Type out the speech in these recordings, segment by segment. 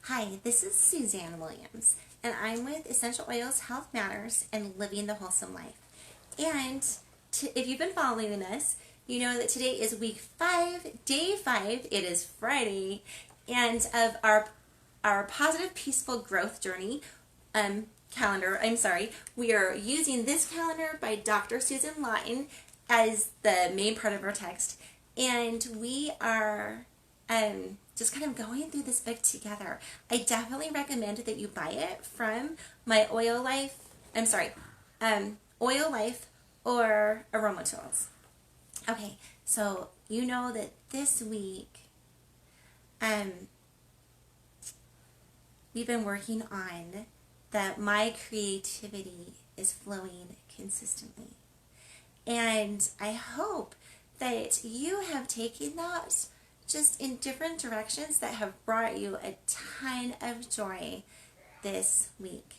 Hi, this is Suzanne Williams, and I'm with Essential Oils Health Matters and Living the Wholesome Life. And if you've been following us, you know that today is week 5, day 5. It is Friday, and of our positive, peaceful growth journey calendar. We are using this calendar by Dr. Susan Lawton as the main part of our text, and we are just kind of going through this book together. I definitely recommend that you buy it from my Oil Life. Oil Life or Aroma Tools. Okay, so you know that this week, we've been working on that my creativity is flowing consistently. And I hope that you have taken that just in different directions that have brought you a ton of joy this week.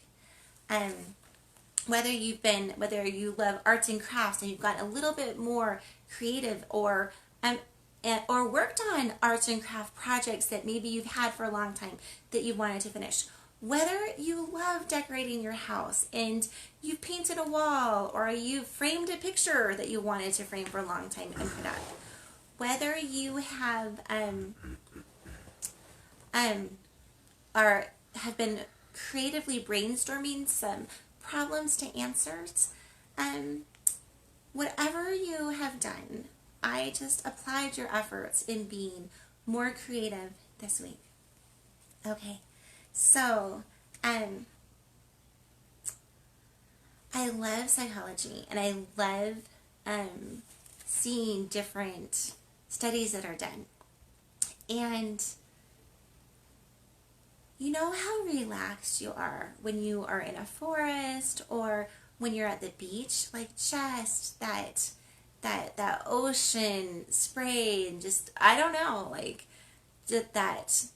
Whether you love arts and crafts and you've got a little bit more creative, or worked on arts and craft projects that maybe you've had for a long time that you wanted to finish. Whether you love decorating your house and you've painted a wall, or you've framed a picture that you wanted to frame for a long time and put up. Whether you have have been creatively brainstorming some problems to answers, whatever you have done, I just applied your efforts in being more creative this week. Okay, so I love psychology, and I love seeing different studies that are done. And you know how relaxed you are when you are in a forest or when you're at the beach, like just that ocean spray, and just, I don't know, like just that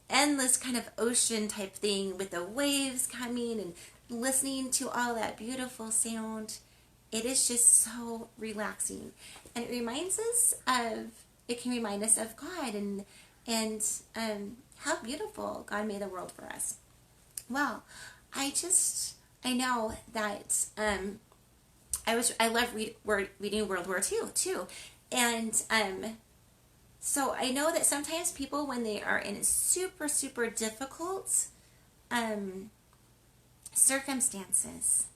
endless kind of ocean type thing with the waves coming and listening to all that beautiful sound. It is just so relaxing, and it can remind us of God and how beautiful God made the world for us. Well, I know that I love reading World War II too, and so I know that sometimes people, when they are in super super difficult circumstances,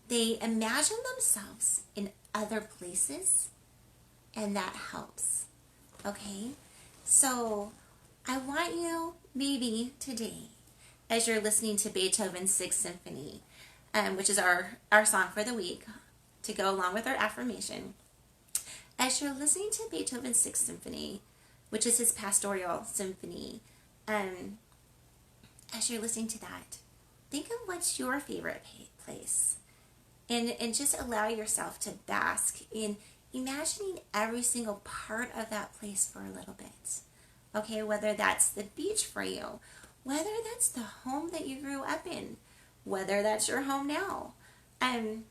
they imagine themselves in other places, and that helps. Okay? So I want you, maybe today, as you're listening to Beethoven's Sixth Symphony, which is our song for the week, to go along with our affirmation, as you're listening to Beethoven's Sixth Symphony, which is his pastoral symphony, as you're listening to that, think of what's your favorite place. And just allow yourself to bask in imagining every single part of that place for a little bit. Okay, whether that's the beach for you, whether that's the home that you grew up in, whether that's your home now. I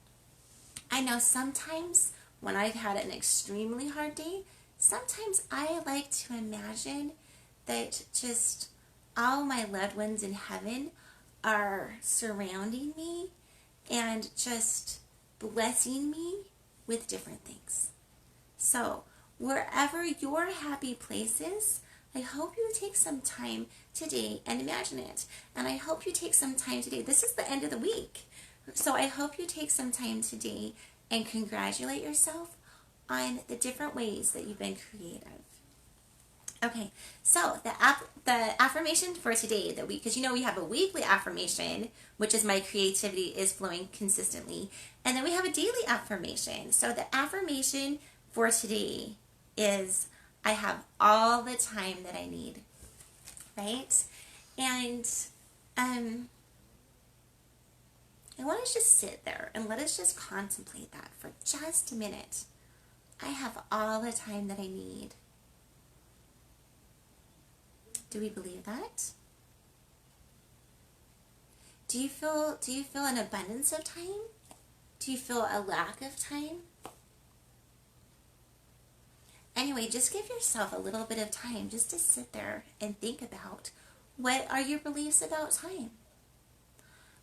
know sometimes when I've had an extremely hard day, sometimes I like to imagine that just all my loved ones in heaven are surrounding me and just blessing me with different things. So, wherever your happy place is, I hope you take some time today and imagine it. And I hope you take some time today. This is the end of the week. So I hope you take some time today and congratulate yourself on the different ways that you've been creative. Okay, so the affirmation for today, because we have a weekly affirmation, which is my creativity is flowing consistently, and then we have a daily affirmation. So the affirmation for today is, I have all the time that I need, right? And I want us to just sit there and let us just contemplate that for just a minute. I have all the time that I need. Do we believe that? Do you feel an abundance of time? Do you feel a lack of time? Anyway, just give yourself a little bit of time just to sit there and think about What are your beliefs about time?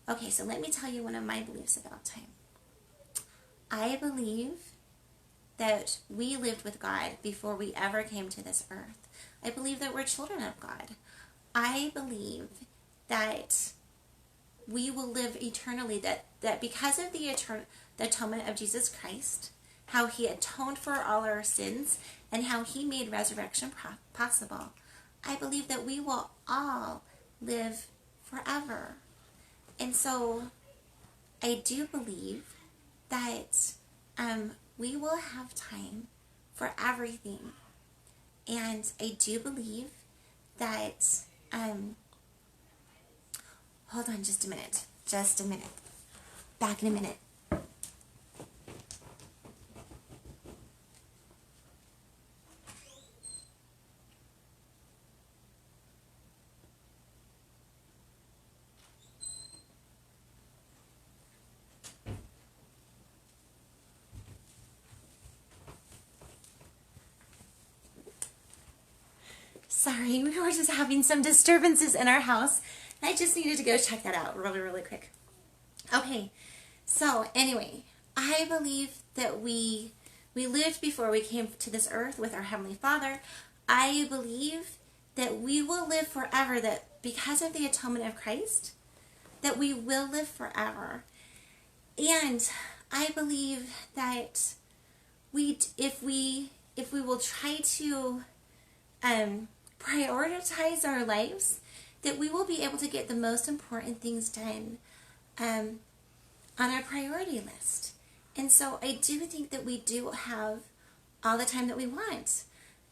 Okay, so let me tell you one of my beliefs about time. I believe that we lived with God before we ever came to this earth. I believe that we're children of God. I believe that we will live eternally, that because of the atonement of Jesus Christ, how he atoned for all our sins, and how he made resurrection possible, I believe that we will all live forever. And so I do believe that we will have time for everything. And I do believe that, hold on just a minute. Back in a minute. Sorry, we were just having some disturbances in our house. I just needed to go check that out really, really quick. Okay, so anyway, I believe that we lived before we came to this earth with our Heavenly Father. I believe that we will live forever, that because of the atonement of Christ, that we will live forever. And I believe that if we will try to prioritize our lives, that we will be able to get the most important things done on our priority list. And so I do think that we do have all the time that we want,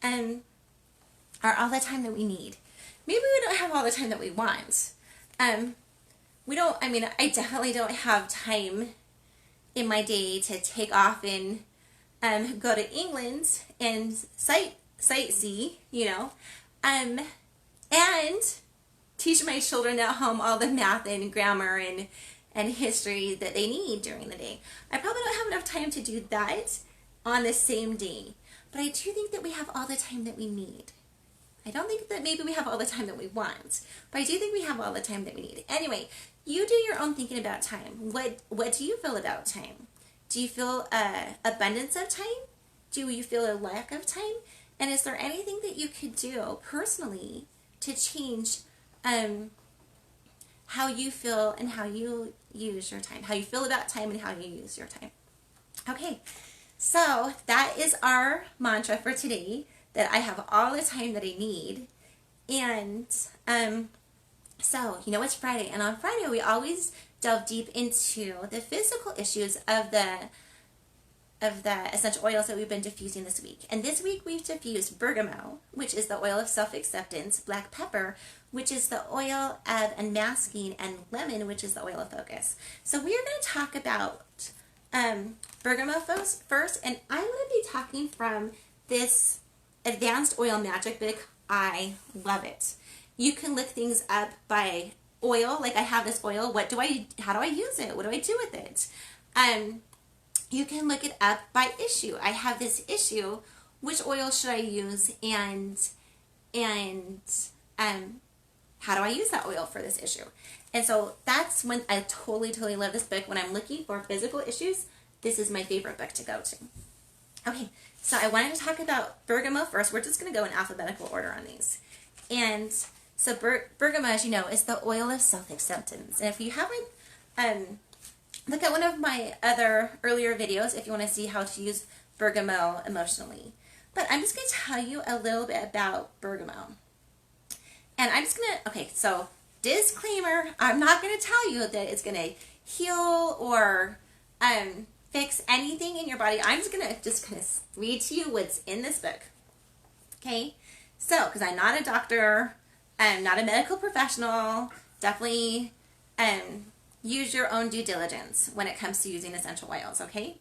or all the time that we need. Maybe we don't have all the time that we want. I definitely don't have time in my day to take off and go to England and sightsee, and teach my children at home all the math and grammar and history that they need during the day. I probably don't have enough time to do that on the same day, but I do think that we have all the time that we need. I don't think that maybe we have all the time that we want, but I do think we have all the time that we need. Anyway, you do your own thinking about time. What do you feel about time? Do you feel abundance of time? Do you feel a lack of time? And is there anything that you could do personally to change how you feel and how you use your time? How you feel about time and how you use your time. Okay, so that is our mantra for today, that I have all the time that I need. And so, it's Friday. And on Friday, we always delve deep into the physical issues of the essential oils that we've been diffusing this week. And this week we've diffused bergamot, which is the oil of self-acceptance, black pepper, which is the oil of unmasking, and lemon, which is the oil of focus. So we're going to talk about bergamot first, and I'm going to be talking from this Advanced Oil Magic book. I love it. You can look things up by oil, like I have this oil. How do I use it? What do I do with it? You can look it up by issue. I have this issue. Which oil should I use, and how do I use that oil for this issue? And so that's when I totally love this book. When I'm looking for physical issues, this is my favorite book to go to. Okay, so I wanted to talk about bergamot first. We're just going to go in alphabetical order on these. And so bergamot, as you know, is the oil of self-acceptance. And if you haven't look at one of my other earlier videos if you want to see how to use bergamot emotionally. But I'm just going to tell you a little bit about bergamot. And I'm just going to, okay, so disclaimer, I'm not going to tell you that it's going to heal or fix anything in your body. I'm just going to read to you what's in this book. Okay? So, because I'm not a doctor, I'm not a medical professional, definitely use your own due diligence when it comes to using essential oils, okay?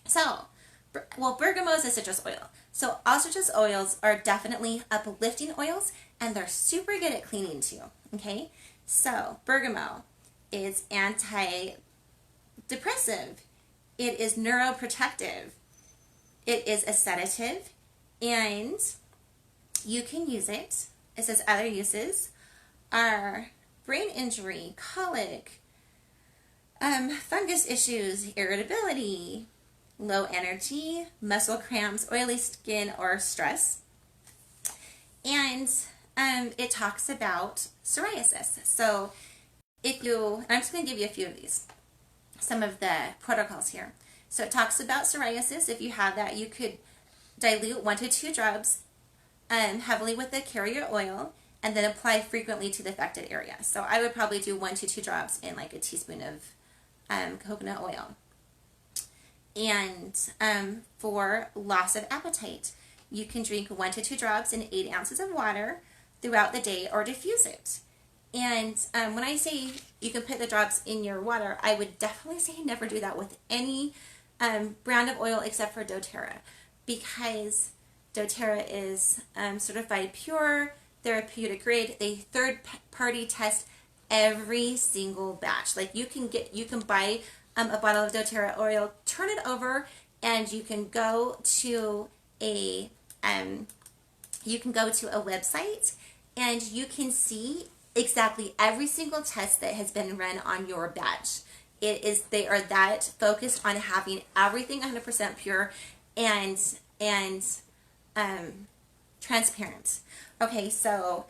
So, bergamot is a citrus oil. So all citrus oils are definitely uplifting oils, and they're super good at cleaning too, okay? So bergamot is antidepressive. It is neuroprotective. It is a sedative, and you can use it. It says other uses. are brain injury, colic, fungus issues, irritability, low energy, muscle cramps, oily skin, or stress. And it talks about psoriasis. So I'm just going to give you a few of these, some of the protocols here. So it talks about psoriasis. If you have that, you could dilute 1 to 2 drops heavily with the carrier oil and then apply frequently to the affected area. So I would probably do 1 to 2 drops in like a teaspoon of coconut oil. And for loss of appetite, you can drink 1 to 2 drops in 8 ounces of water throughout the day or diffuse it. And when I say you can put the drops in your water, I would definitely say never do that with any brand of oil except for doTERRA, because doTERRA is certified pure, therapeutic grade. They third-party test every single batch. Like you can buy a bottle of doTERRA oil, turn it over, and you can go to a website and you can see exactly every single test that has been run on your batch. They are that focused on having everything 100% pure and transparent. Okay, so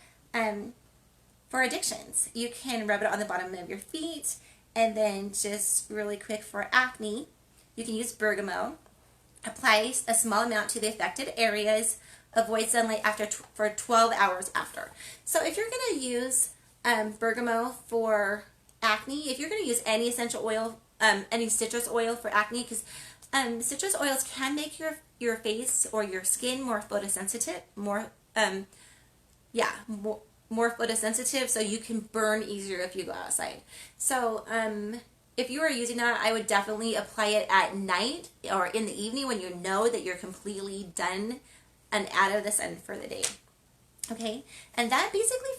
for addictions, you can rub it on the bottom of your feet, and then just really quick for acne, you can use bergamot. Apply a small amount to the affected areas. Avoid sunlight for 12 hours after. So if you're going to use bergamot for acne, if you're going to use any essential oil, any citrus oil for acne, because citrus oils can make your face or your skin more photosensitive, more photosensitive, so you can burn easier if you go outside. So if you are using that, I would definitely apply it at night or in the evening when you know that you're completely done and out of the sun for the day. Okay, and that basically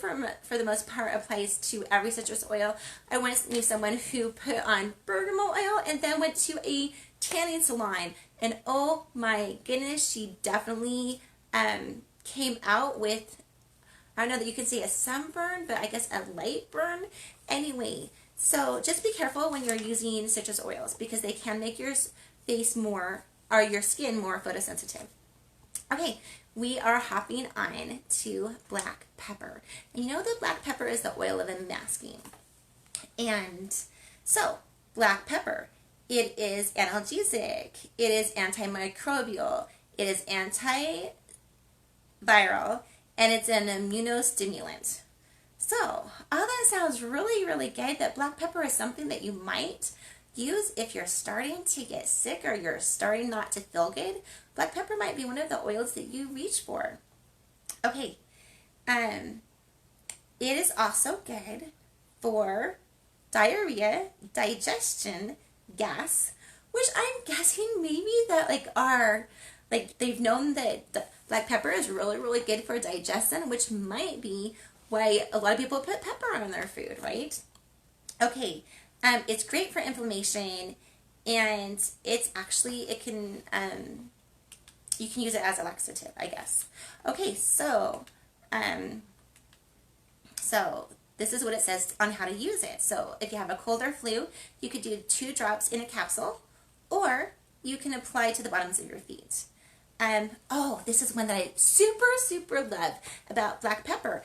for the most part applies to every citrus oil. I once knew someone who put on bergamot oil and then went to a tanning salon, and oh my goodness, she definitely came out with, I don't know that you can say a sunburn, but I guess a light burn. Anyway, so just be careful when you're using citrus oils because they can make your face or your skin more photosensitive. Okay, we are hopping on to black pepper. And you know that black pepper is the oil of unmasking. And so, black pepper, it is analgesic, it is antimicrobial, it is antiviral, and it's an immunostimulant. So, all that sounds really, really good. That black pepper is something that you might use if you're starting to get sick or you're starting not to feel good. Black pepper might be one of the oils that you reach for. Okay, it is also good for diarrhea, digestion, gas, which I'm guessing maybe that they've known that black pepper is really, really good for digestion, which might be why a lot of people put pepper on their food, right? Okay, it's great for inflammation, and you can use it as a laxative, I guess. Okay, so this is what it says on how to use it. So if you have a cold or flu, you could do 2 drops in a capsule, or you can apply to the bottoms of your feet. This is one that I super, super love about black pepper.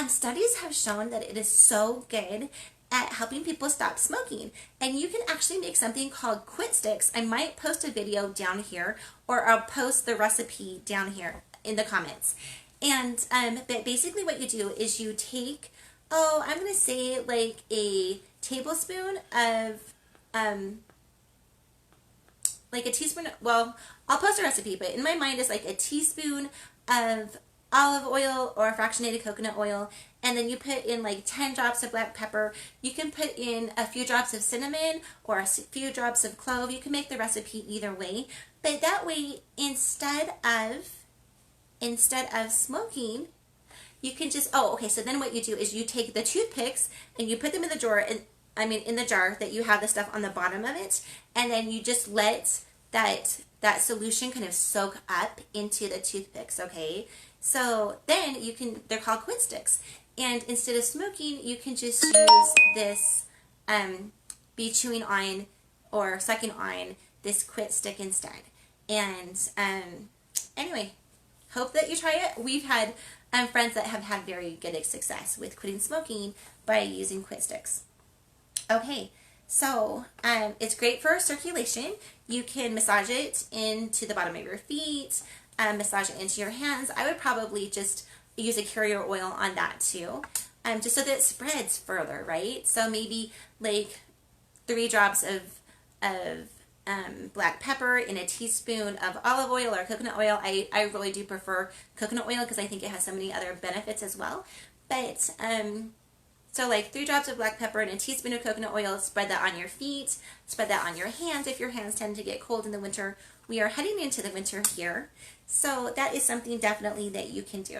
Studies have shown that it is so good at helping people stop smoking. And you can actually make something called quit sticks. I might post a video down here, or I'll post the recipe down here in the comments. And but basically what you do is you take, I'm going to say like a tablespoon of, like a teaspoon, well, I'll post a recipe, but in my mind it's like a teaspoon of olive oil or fractionated coconut oil, and then you put in like 10 drops of black pepper. You can put in a few drops of cinnamon or a few drops of clove. You can make the recipe either way, but that way instead of smoking, you can just, so then what you do is you take the toothpicks and you put them in the drawer, in the jar that you have the stuff on the bottom of it, and then you just let that solution kind of soak up into the toothpicks, okay? So then they're called quit sticks. And instead of smoking, you can just use this, be chewing on or sucking on this quit stick instead. And anyway, hope that you try it. We've had friends that have had very good success with quitting smoking by using quit sticks. Okay, so it's great for circulation. You can massage it into the bottom of your feet, massage it into your hands. I would probably just use a carrier oil on that too, just so that it spreads further, right? So maybe like 3 drops of black pepper in a teaspoon of olive oil or coconut oil. I really do prefer coconut oil because I think it has so many other benefits as well. But so like 3 drops of black pepper and a teaspoon of coconut oil, spread that on your feet, spread that on your hands if your hands tend to get cold in the winter. We are heading into the winter here, so that is something definitely that you can do.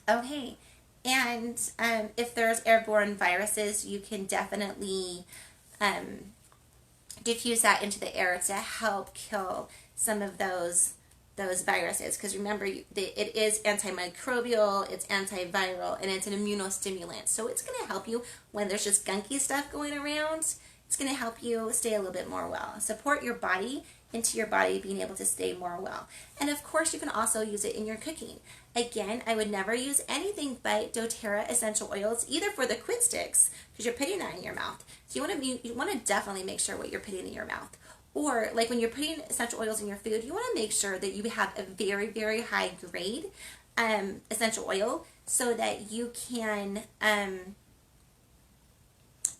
Okay, and if there's airborne viruses, you can definitely diffuse that into the air to help kill some of those viruses, because remember, it is antimicrobial, it's antiviral, and it's an immunostimulant. So it's going to help you when there's just gunky stuff going around. It's going to help you stay a little bit more well. Support your body into your body being able to stay more well. And of course, you can also use it in your cooking. Again, I would never use anything but doTERRA essential oils, either for the quit sticks, because you're putting that in your mouth. So you want to definitely make sure what you're putting in your mouth. Or like when you're putting essential oils in your food, you want to make sure that you have a very, very high grade essential oil so that you can,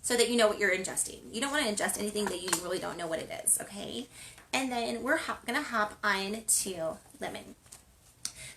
so that you know what you're ingesting. You don't want to ingest anything that you really don't know what it is, okay? And then we're going to hop on to lemon.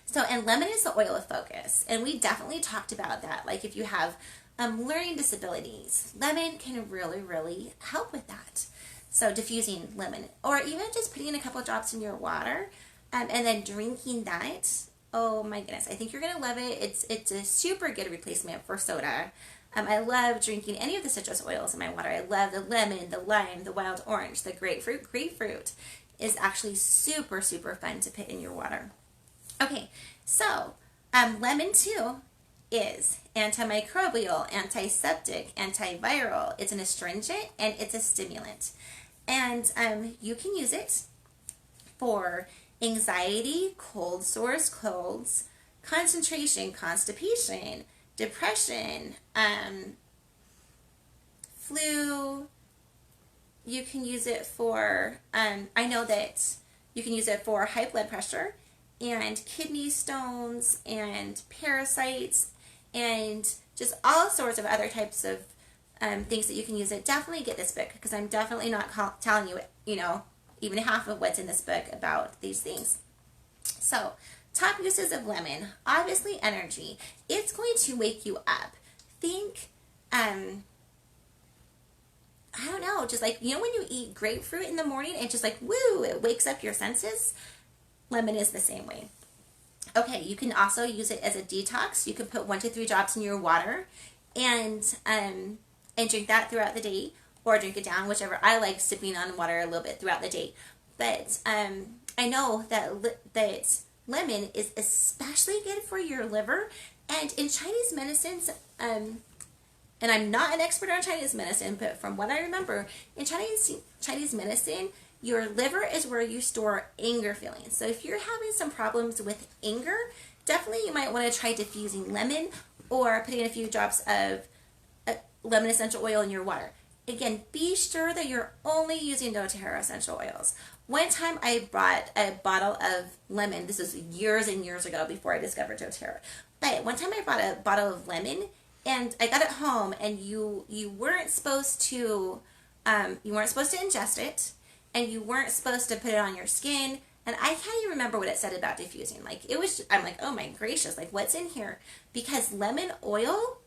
So, and lemon is the oil of focus. And we definitely talked about that. Like if you have learning disabilities, lemon can really, really help with that. So diffusing lemon, or even just putting a couple drops in your water and then drinking that. Oh my goodness, I think you're going to love it. It's a super good replacement for soda. I love drinking any of the citrus oils in my water. I love the lemon, the lime, the wild orange, the grapefruit. Grapefruit is actually super, super fun to put in your water. Okay, so lemon too is antimicrobial, antiseptic, antiviral. It's an astringent and it's a stimulant. And you can use it for anxiety, cold sores, colds, concentration, constipation, depression, flu. You can use it for, I know that you can use it for high blood pressure and kidney stones and parasites and just all sorts of other types of things that you can use it. Definitely get this book, because I'm definitely not telling you, even half of what's in this book about these things. So, top uses of lemon. Obviously, energy. It's going to wake you up. Think, I don't know, just like, when you eat grapefruit in the morning and just like, woo, it wakes up your senses? Lemon is the same way. Okay, you can also use it as a detox. You can put 1 to 3 drops in your water and drink that throughout the day, or drink it down, whichever. I like sipping on water a little bit throughout the day. But I know that lemon is especially good for your liver. And in Chinese medicines, and I'm not an expert on Chinese medicine, but from what I remember, in Chinese medicine, your liver is where you store anger feelings. So if you're having some problems with anger, definitely you might want to try diffusing lemon or putting a few drops of lemon essential oil in your water. Again, be sure that you're only using doTERRA essential oils. One time I bought a bottle of lemon. This was years and years ago before I discovered doTERRA. But one time I bought a bottle of lemon and I got it home, and you weren't supposed to ingest it, and you weren't supposed to put it on your skin. And I can't even remember what it said about diffusing. I'm like, oh my gracious, like what's in here? Because lemon oil,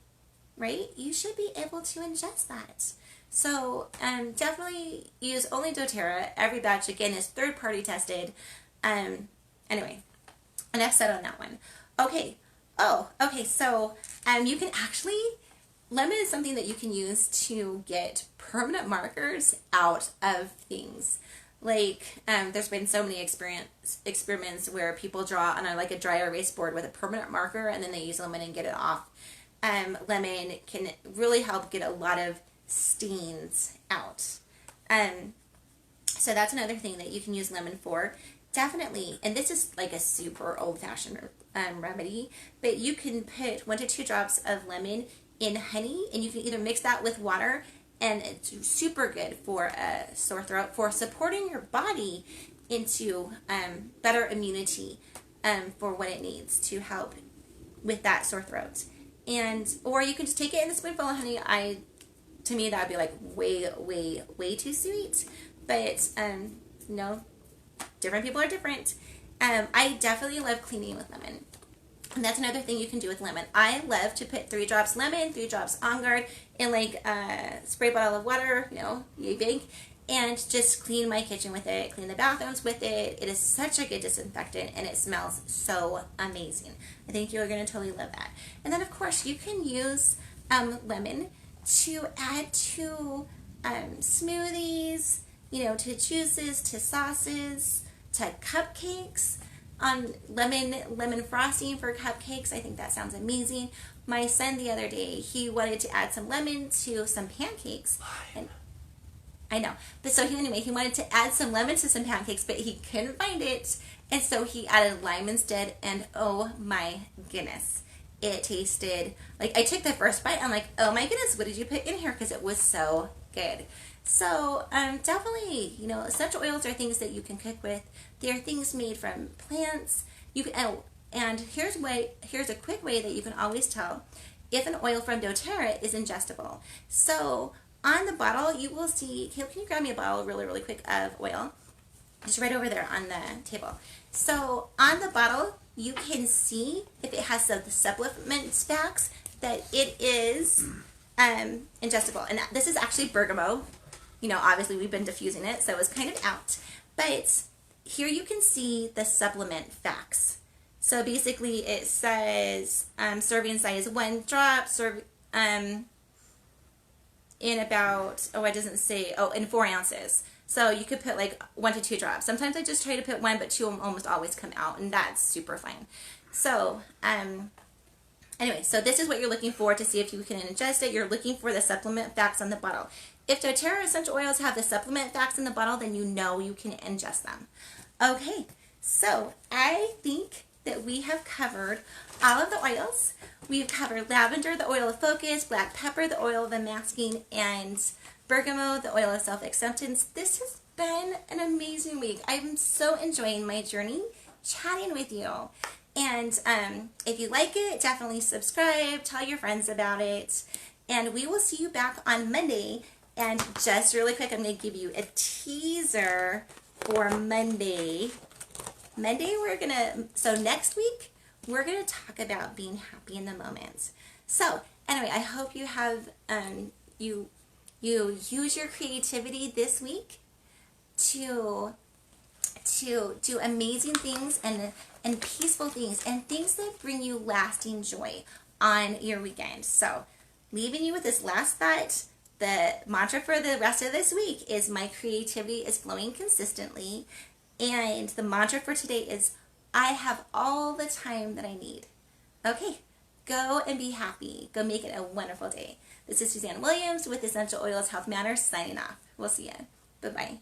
right? You should be able to ingest that. So definitely use only doTERRA. Every batch, again, is third-party tested. Anyway, enough said on that one. Okay. So you can actually, lemon is something that you can use to get permanent markers out of things. Like, there's been so many experiments where people draw on a dry erase board with a permanent marker, and then they use lemon and get it off. lemon can really help get a lot of stains out. So that's another thing that you can use lemon for. Definitely, and this is like a super old-fashioned remedy, but you can put 1 to 2 drops of lemon in honey, and you can either mix that with water, and it's super good for a sore throat, for supporting your body into better immunity for what it needs to help with that sore throat. And or you can just take it in a spoonful of honey. To me, that would be like way too sweet, but no, different people are different. I definitely love cleaning with lemon. And that's another thing you can do with lemon. I love to put 3 drops lemon, 3 drops On Guard in like a spray bottle of water, yay big, and just clean my kitchen with it, clean the bathrooms with it. It is such a good disinfectant, and it smells so amazing. I think you're going to totally love that. And then, of course, you can use lemon to add to smoothies, to juices, to sauces, to cupcakes. Lemon frosting for cupcakes. I think that sounds amazing. My son the other day, he wanted to add some lemon to some pancakes. And I know. But so he wanted to add some lemon to some pancakes, but he couldn't find it. And so he added lime instead, and oh my goodness. It tasted like, I took the first bite, I'm like, oh my goodness, what did you put in here? Because it was so good. So definitely, essential oils are things that you can cook with. They're things made from plants. And here's a quick way that you can always tell if an oil from doTERRA is ingestible. So on the bottle, you will see, Caleb, can you grab me a bottle really quick of oil? Just right over there on the table. So on the bottle, you can see if it has the supplement facts that it is ingestible. And this is actually bergamot. Obviously we've been diffusing it, so it's kind of out. But here you can see the supplement facts. So basically it says serving size 1 drop, in about, it doesn't say, in 4 ounces. So you could put like 1 to 2 drops. Sometimes I just try to put 1, but 2 almost always come out, and that's super fine. So, anyway, so this is what you're looking for to see if you can ingest it. You're looking for the supplement facts on the bottle. If doTERRA essential oils have the supplement facts in the bottle, then you know you can ingest them. Okay, so I think that we have covered all of the oils. We've covered lavender, the oil of focus, black pepper, the oil of unmasking, and bergamot, the oil of self-acceptance. This has been an amazing week. I'm so enjoying my journey chatting with you. And if you like it, definitely subscribe, tell your friends about it. And we will see you back on Monday. And just really quick, I'm going to give you a teaser for Monday. So next week, we're going to talk about being happy in the moment. So anyway, I hope you have, you use your creativity this week to do amazing things and peaceful things and things that bring you lasting joy on your weekend. So leaving you with this last thought, the mantra for the rest of this week is my creativity is flowing consistently. And the mantra for today is I have all the time that I need. Okay, go and be happy. Go make it a wonderful day. This is Suzanne Williams with Essential Oils Health Matters signing off. We'll see you. Bye-bye.